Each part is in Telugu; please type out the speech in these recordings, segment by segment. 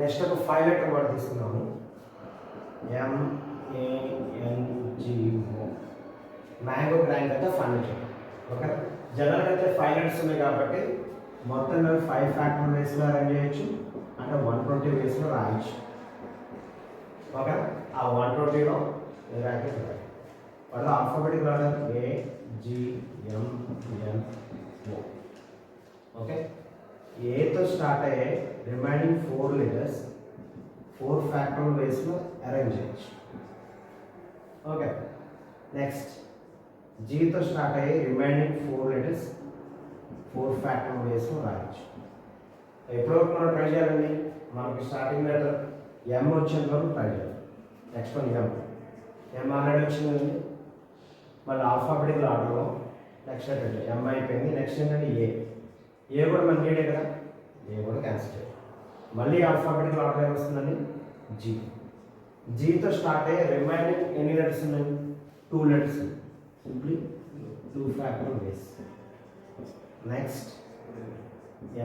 నెక్స్ట్ ఒక 5 లెటర్ వర్డ్ తీసుకున్నాము. MANGO. మ్యాంగో గ్రాండ్ అంటే ఫర్నిచర్. ఓకే, జనరల్గా అయితే 5 లెటర్స్ ఉన్నాయి కాబట్టి మొత్తం 5 ఫ్యాక్టర్ వేస్లో అరేంజ్ చేయొచ్చు, అంటే 120 వేస్లో రాయొచ్చు. ఓకే, ఆ 120లో రాకెట్ రాయాలి. వాళ్ళ ఆల్ఫాబెటిక్ ఆర్డర్ AGMNO. ఓకే, ఏతో స్టార్ట్ అయ్యే రిమైనింగ్ 4 లెటర్స్ 4 ఫ్యాక్టరల్ వేస్లో అరేంజ్ చేయొచ్చు. ఓకే, నెక్స్ట్ జీతో స్టార్ట్ అయ్యే రిమైనింగ్ 4 లెటర్స్ 4 ఫ్యాక్టరల్ వేస్లో రాయొచ్చు. ఎప్పటివరకు మనం ట్రై చేయాలండి? మనకి స్టార్టింగ్ లెటర్ M వచ్చేంత వరకు ట్రై చేయాలి. నెక్స్ట్ వన్ M ఆల్రెడీ వచ్చిందండి. మళ్ళీ ఆల్ఫాబెటికల్ ఆర్డర్లో నెక్స్ట్ ఏంటంటే M అయిపోయింది. నెక్స్ట్ ఏంటంటే ఏ కూడా మనకి ఏడే కదా, ఏ కూడా క్యాన్సిల్ చేయాలి. మళ్ళీ ఆల్ఫాబెటికల్ ఆర్డర్ ఏమొస్తుందండి? జీతో స్టార్ట్ అయ్యే రిమైనింగ్ ఎన్ని లెటర్స్ ఉన్నాయి? 2 letters, simply 2 factorial ways. Next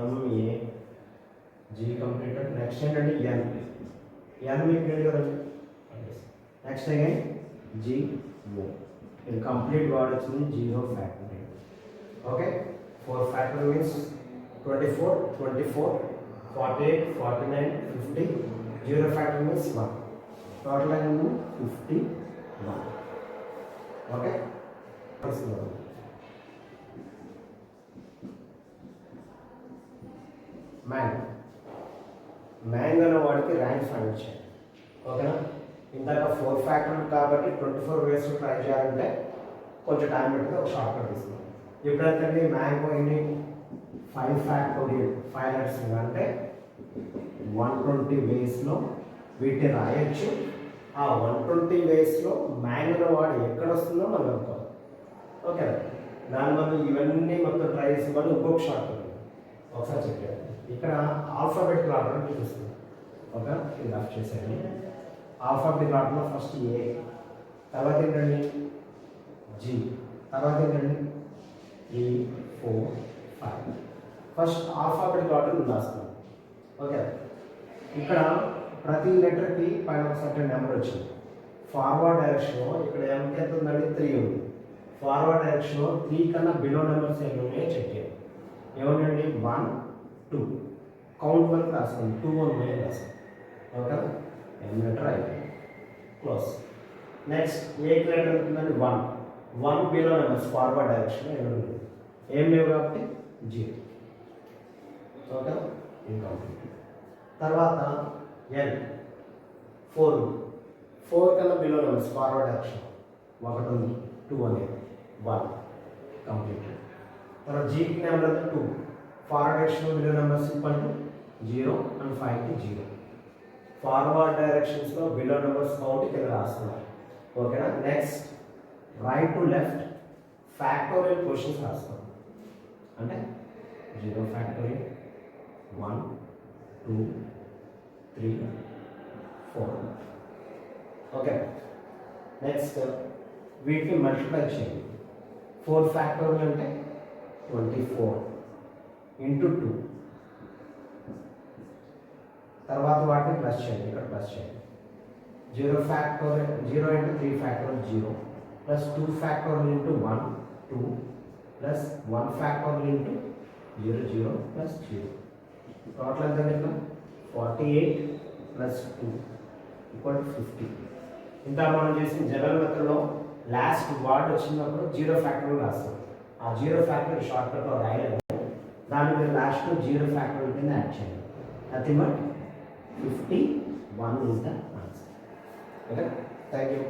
MA G completed. Next ఏంటంటే N మీకు క్లియర్ కదండి. Next again GO. ఇది కంప్లీట్ వర్డ్ వచ్చింది 0 factorial. Okay, 4 factorial means 24, 48, 49, 50. 0 factorial means 1. Total అయింది 51. ఓకే, మ్యాంగ్ అనే వాడికి ర్యాంక్ ఫైండ్ చేయాలి. ఓకేనా, ఇందాక 4 ఫ్యాక్టర్ కాబట్టి 24 వేస్ ట్రై చేయాలంటే కొంచెం టైం పెడితే ఒక షార్ట్ కట్ తీసుకున్నాం. ఎప్పుడైతే మ్యాంగో ఎన్ని 5 ఫ్యాక్టోరియల్ 5 లెటర్స్ అంటే 120 వేస్లో వీటిని రాయొచ్చు. ఆ 120 వేస్లో మ్యాంగో వాడు ఎక్కడ వస్తుందో మనం అనుకోవాలి. ఓకే, దానివల్ల ఇవన్నీ మొత్తం ట్రై చేసి వాళ్ళు ఇంకొక షార్ట్ కట్ ఒకసారి చెక్ చేయాలి. ఇక్కడ ఆల్ఫాబెటికల్ ఆర్డర్ చూపిస్తుంది. ఓకే, ఇది ఆఫ్ చేసేయండి. ఆల్ఫాబెటికల్ ఆర్డర్లో ఫస్ట్ A, తర్వాత ఏంటండి G, తర్వాత ఏంటండి 3, 4, 5. ఫస్ట్ ఆల్ఫాబెటికల్ ఆర్డర్ రాస్తున్నాం. ఓకే, ఇక్కడ ప్రతి లెటర్కి పైన ఒక సర్టెన్ నెంబర్ వచ్చింది. ఫార్వర్డ్ డైరెక్షన్లో ఇక్కడ ఎంకి ఎంత ఉందండి? 3 ఉంది. ఫార్వర్డ్ డైరెక్షన్లో 3 కన్నా బిలో నెంబర్స్ ఏమి ఉన్నాయో చెక్ చేయాలి. ఏమండి 1, 2 కౌంట్ వరకు రాసుకోండి. 2 ఉన్నాయి రాసుకోండి. ఓకే, M లెటర్ అయిపోయింది, క్లోజ్. నెక్స్ట్ ఏ లెటర్ ఉంటుందండి? 1 బిలో నెంబర్స్ ఫార్వర్డ్ డైరెక్షన్లో ఏమి ఏం లేవు కాబట్టి 0. Okay, incomplete. తర్వాత N 4 కన్నా బిలో నెంబర్స్ ఫార్వర్డ్ డైరెక్షన్ 1 ఉంది, 2 అనేది 1 కంప్లీట్. తర్వాత G నెంబర్ 2 ఫార్వర్డ్ డైరెక్షన్లో below numbers equal to 0 and 5కి 0. ఫార్వర్డ్ డైరెక్షన్స్లో బిలో నెంబర్స్ కౌంట్ కింద రాస్తున్నారు. ఓకేనా, next right to left factorial questions రాస్తాం. అంటే 0 ఫ్యాక్టోరియల్ 1, 2, 3, 4. ఓకే, నెక్స్ట్ వీటిని మల్టిప్లై చేయండి. 4 ఫ్యాక్టోరియల్ అంటే 24 ఇంటూ 2. తర్వాత వాటిని ప్లస్ చేయండి, ఇక్కడ ప్లస్ చేయండి. 0 factorial 0 into 3 factorial 0 plus 2 factorial into 1 2 plus 1 factorial into 0 0 plus 0. Total ఎంత ఇక్కడ 48 ప్లస్ 2 ఈక్వల్ టు 50. ఇంత మనం చేసిన జనరల్ మెథడ్లో లాస్ట్ వర్డ్ వచ్చినప్పుడు 0 ఫ్యాక్టోరియల్ రాస్తాం. ఆ 0 ఫ్యాక్టోరియల్ షార్ట్ కట్లో రాయలేదు, దాని మీద లాస్ట్లో 0 ఫ్యాక్టోరియల్ కింద యాడ్ చేయండి. Nothing but 51 is the answer. Okay, thank you.